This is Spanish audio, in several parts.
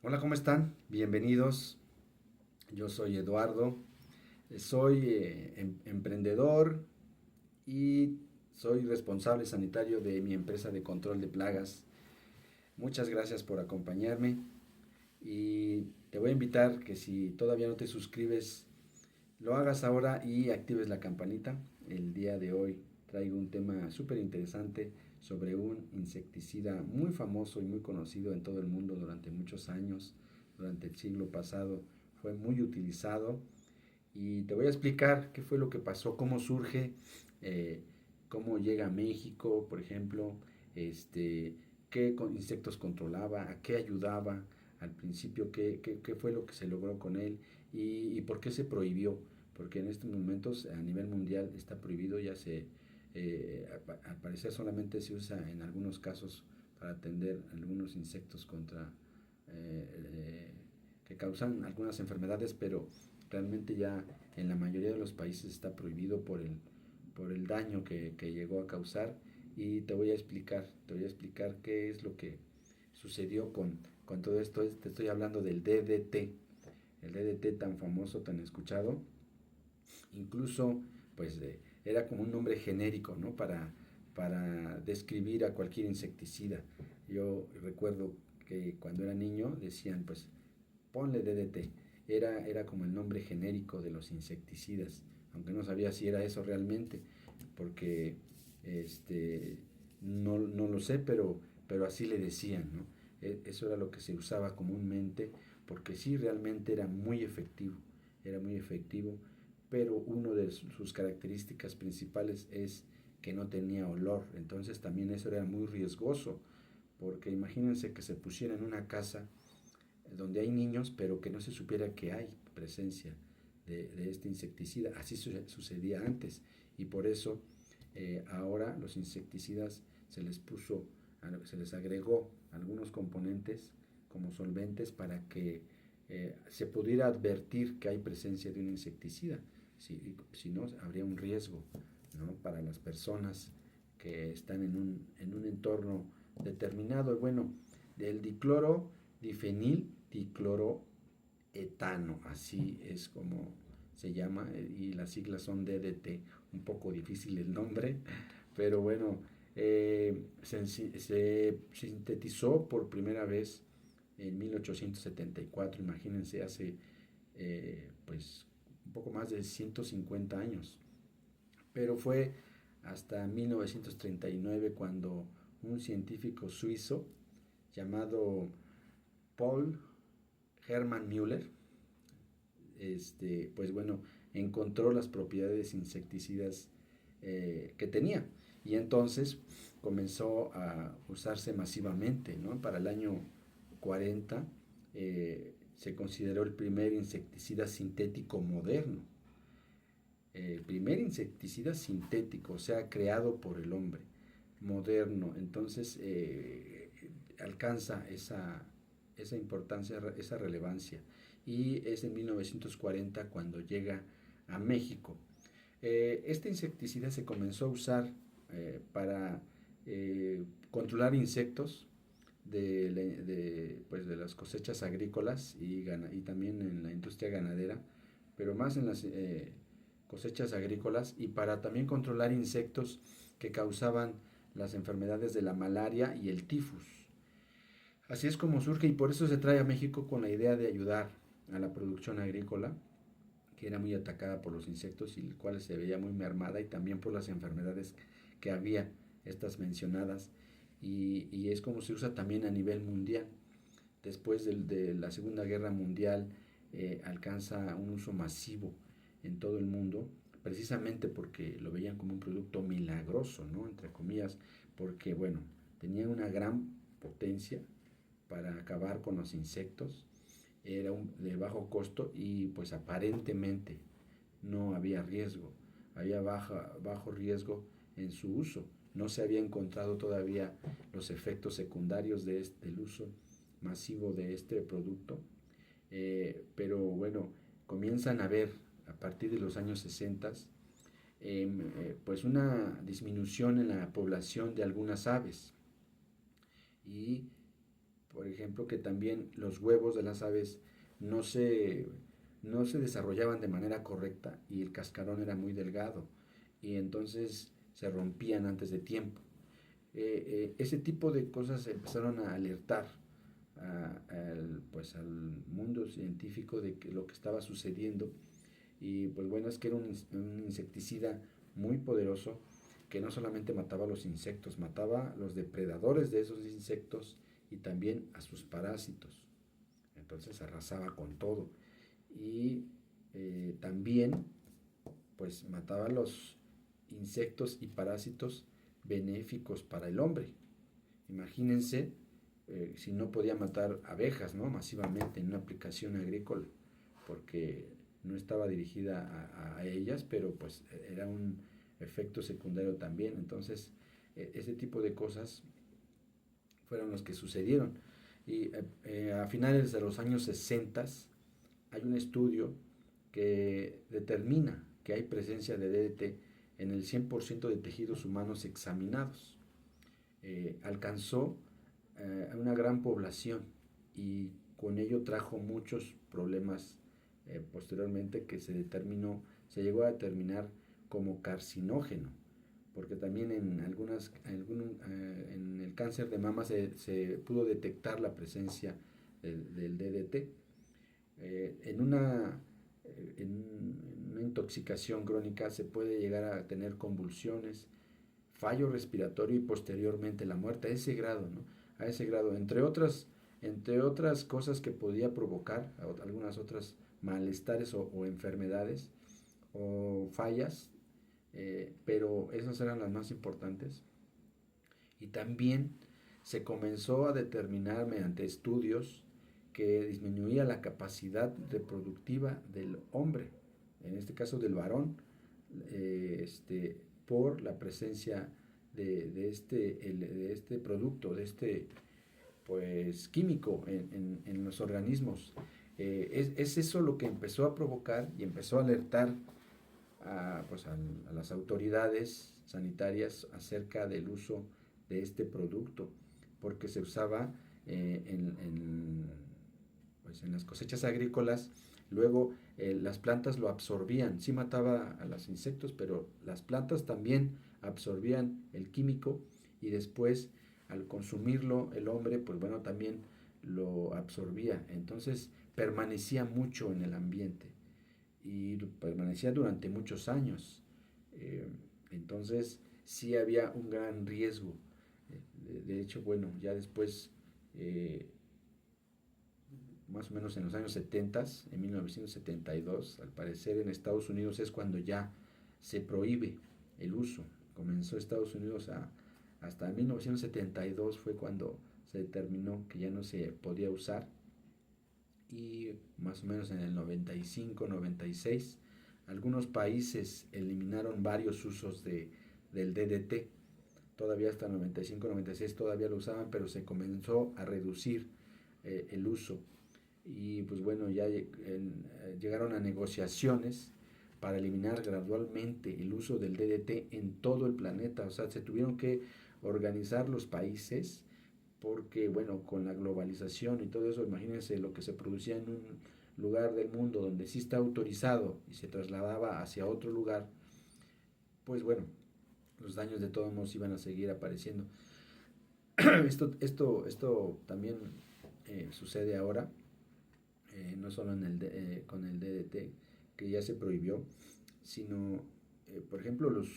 Hola, ¿cómo están? Bienvenidos. Yo soy Eduardo, soy emprendedor y soy responsable sanitario de mi empresa de control de plagas. Muchas gracias por acompañarme y te voy a invitar que si todavía no te suscribes, lo hagas ahora y actives la campanita. El día de hoy traigo un tema súper interesante sobre un insecticida muy famoso y muy conocido en todo el mundo durante muchos años. Durante el siglo pasado fue muy utilizado y te voy a explicar qué fue lo que pasó, cómo surge, eh, cómo llega a México, por ejemplo, este, qué insectos controlaba, a qué ayudaba al principio, qué fue lo que se logró con él y por qué se prohibió. Porque en estos momentos a nivel mundial está prohibido, al parecer solamente se usa en algunos casos para atender algunos insectos eh, eh, que causan algunas enfermedades, pero realmente ya en la mayoría de los países está prohibido por el daño que llegó a causar y te voy a explicar qué es lo que sucedió con todo esto. Te estoy hablando del DDT, el DDT tan famoso, tan escuchado, incluso pues era como un nombre genérico, ¿no? Para describir a cualquier insecticida. Yo recuerdo que cuando era niño decían pues ponle DDT. Era como el nombre genérico de los insecticidas, aunque no sabía si era eso realmente, porque este, no lo sé, pero así le decían, ¿no? Eso era lo que se usaba comúnmente, porque sí realmente era muy efectivo, pero una de sus características principales es que no tenía olor, entonces también eso era muy riesgoso, porque imagínense que se pusiera en una casa donde hay niños, pero que no se supiera que hay presencia de este insecticida. Así sucedía antes y por eso ahora los insecticidas se les agregó algunos componentes como solventes para que se pudiera advertir que hay presencia de un insecticida. Si no, habría un riesgo, ¿no? Para las personas que están en un entorno determinado. Bueno, del dicloro difenil dicloroetano, así es como se llama, y las siglas son DDT, un poco difícil el nombre, pero bueno, se sintetizó por primera vez en 1874, imagínense, hace pues un poco más de 150 años, pero fue hasta 1939 cuando un científico suizo llamado Paul Hermann Müller, pues bueno, encontró las propiedades insecticidas que tenía y entonces comenzó a usarse masivamente, ¿no? Para el año 40 se consideró el primer insecticida sintético moderno, el primer insecticida sintético, o sea, creado por el hombre, moderno. Entonces alcanza esa importancia, esa relevancia. Y es en 1940 cuando llega a México. Este insecticida se comenzó a usar para controlar insectos pues de las cosechas agrícolas y también en la industria ganadera, pero más en las cosechas agrícolas y para también controlar insectos que causaban las enfermedades de la malaria y el tifus. Así es como surge y por eso se trae a México con la idea de ayudar a la producción agrícola, que era muy atacada por los insectos y la cual se veía muy mermada y también por las enfermedades que había, estas mencionadas, y es como se usa también a nivel mundial. Después de la Segunda Guerra Mundial alcanza un uso masivo en todo el mundo, precisamente porque lo veían como un producto milagroso, ¿no? Entre comillas, porque, bueno, tenía una gran potencia para acabar con los insectos, era de bajo costo y pues aparentemente no había riesgo, había bajo riesgo en su uso. No se había encontrado todavía los efectos secundarios del uso masivo de este producto, pero bueno, comienzan a ver a partir de los años 60 pues una disminución en la población de algunas aves y por ejemplo, que también los huevos de las aves no se, no se desarrollaban de manera correcta y el cascarón era muy delgado y entonces se rompían antes de tiempo. Ese tipo de cosas empezaron a alertar pues al mundo científico de que lo que estaba sucediendo. Y pues bueno, es que era un insecticida muy poderoso que no solamente mataba a los insectos, mataba a los depredadores de esos insectos y también a sus parásitos. Entonces arrasaba con todo. Y también pues mataba a los insectos y parásitos benéficos para el hombre. Imagínense si no podía matar abejas, ¿no? Masivamente en una aplicación agrícola, porque no estaba dirigida a ellas, pero pues era un efecto secundario también. Entonces, ese tipo de cosas fueron los que sucedieron. Y a finales de los años 60 hay un estudio que determina que hay presencia de DDT en el 100% de tejidos humanos examinados. Alcanzó a una gran población y con ello trajo muchos problemas posteriormente que se llegó a determinar como carcinógeno, porque también en el cáncer de mama se pudo detectar la presencia del DDT. En una intoxicación crónica se puede llegar a tener convulsiones, fallo respiratorio y posteriormente la muerte a ese grado, ¿no? A ese grado, entre otras cosas que podía provocar algunas otras malestares o enfermedades o fallas, pero esas eran las más importantes. Y también se comenzó a determinar mediante estudios que disminuía la capacidad reproductiva del hombre, en este caso del varón, por la presencia de este producto, de este pues químico en los organismos. Es eso lo que empezó a provocar y empezó a alertar a las autoridades sanitarias acerca del uso de este producto, porque se usaba pues en las cosechas agrícolas. Luego las plantas lo absorbían, sí mataba a los insectos, pero las plantas también absorbían el químico y después al consumirlo el hombre, pues bueno, también lo absorbía. Entonces permanecía mucho en el ambiente y permanecía durante muchos años. Eh, entonces sí había un gran riesgo. De hecho, bueno, ya después, más o menos en los años 70, en 1972, al parecer en Estados Unidos es cuando ya se prohíbe el uso. Comenzó Estados Unidos hasta 1972 fue cuando se determinó que ya no se podía usar y más o menos en el 95, 96, algunos países eliminaron varios usos del DDT. Todavía hasta el 95, 96 todavía lo usaban, pero se comenzó a reducir el uso. Y pues bueno, ya llegaron a negociaciones para eliminar gradualmente el uso del DDT en todo el planeta. O sea, se tuvieron que organizar los países porque, bueno, con la globalización y todo eso, imagínense lo que se producía en un lugar del mundo donde sí está autorizado y se trasladaba hacia otro lugar, pues bueno, los daños de todos modos iban a seguir apareciendo. Esto también sucede ahora, no solo con el DDT, que ya se prohibió, sino, por ejemplo, los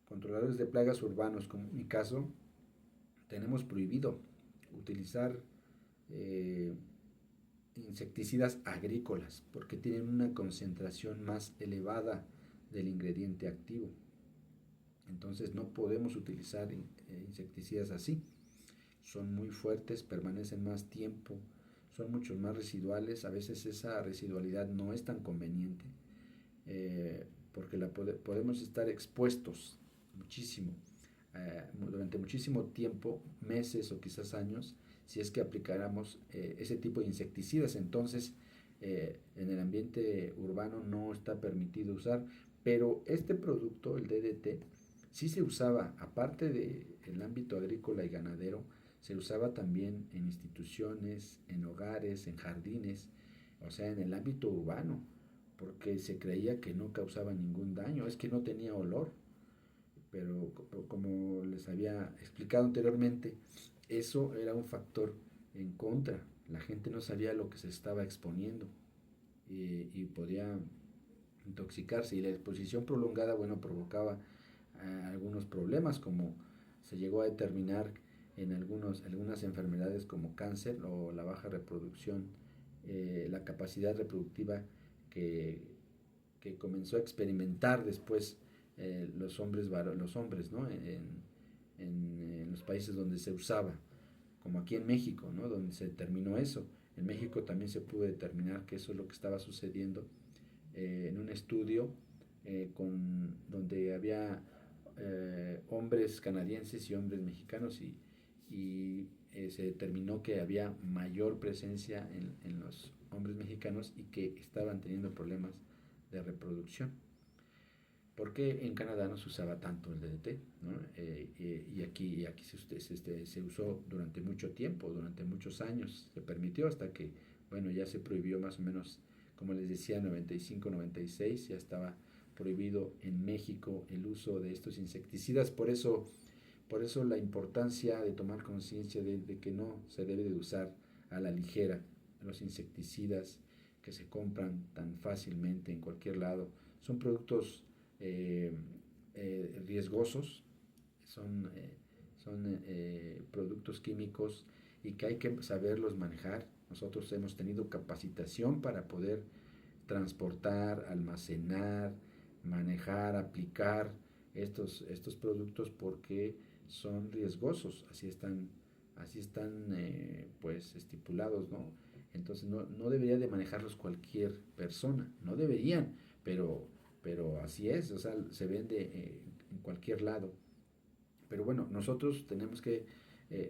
controladores de plagas urbanos, como en mi caso, tenemos prohibido utilizar eh, insecticidas agrícolas porque tienen una concentración más elevada del ingrediente activo. Entonces no podemos utilizar insecticidas así. Son muy fuertes, permanecen más tiempo, son mucho más residuales. A veces esa residualidad no es tan conveniente porque podemos estar expuestos muchísimo durante muchísimo tiempo, meses o quizás años, si es que aplicáramos ese tipo de insecticidas. Entonces, en el ambiente urbano no está permitido usar, pero este producto, el DDT, sí se usaba, aparte del ámbito agrícola y ganadero, se usaba también en instituciones, en hogares, en jardines, o sea, en el ámbito urbano, porque se creía que no causaba ningún daño, es que no tenía olor, pero como les había explicado anteriormente, eso era un factor en contra. La gente no sabía lo que se estaba exponiendo y podía intoxicarse, y la exposición prolongada, bueno, provocaba algunos problemas, como se llegó a determinar en algunas enfermedades como cáncer o la baja reproducción, la capacidad reproductiva que, que comenzó a experimentar después los hombres, ¿no? En los países donde se usaba, como aquí en México, ¿no? Donde se determinó eso. En México también se pudo determinar que eso es lo que estaba sucediendo en un estudio donde había hombres canadienses y hombres mexicanos, y se determinó que había mayor presencia en los hombres mexicanos y que estaban teniendo problemas de reproducción. Porque en Canadá no se usaba tanto el DDT, ¿no? Y aquí se usó durante mucho tiempo, durante muchos años, se permitió hasta que, bueno, ya se prohibió más o menos, como les decía, 95, 96, ya estaba prohibido en México el uso de estos insecticidas. Por eso la importancia de tomar conciencia de que no se debe de usar a la ligera los insecticidas que se compran tan fácilmente en cualquier lado. Son productos eh, riesgosos, son productos químicos, y que hay que saberlos manejar. Nosotros hemos tenido capacitación para poder transportar, almacenar, manejar, aplicar estos productos, porque son riesgosos, así están pues estipulados, ¿no? Entonces no debería de manejarlos cualquier persona, no deberían, pero así es, o sea, se vende en cualquier lado. Pero bueno, nosotros tenemos que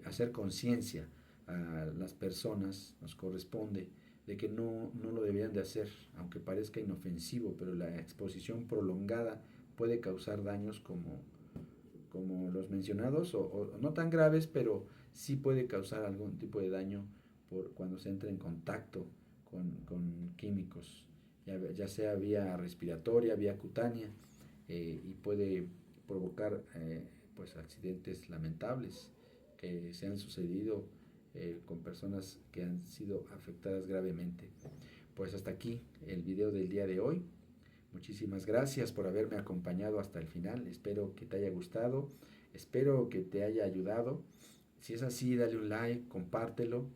hacer conciencia a las personas, nos corresponde, de que no lo deberían de hacer, aunque parezca inofensivo, pero la exposición prolongada puede causar daños como los mencionados, o no tan graves, pero sí puede causar algún tipo de daño cuando se entra en contacto con químicos, ya sea vía respiratoria, vía cutánea, y puede provocar pues accidentes lamentables que se han sucedido con personas que han sido afectadas gravemente. Pues hasta aquí el video del día de hoy. Muchísimas gracias por haberme acompañado hasta el final. Espero que te haya gustado, espero que te haya ayudado. Si es así, dale un like, compártelo,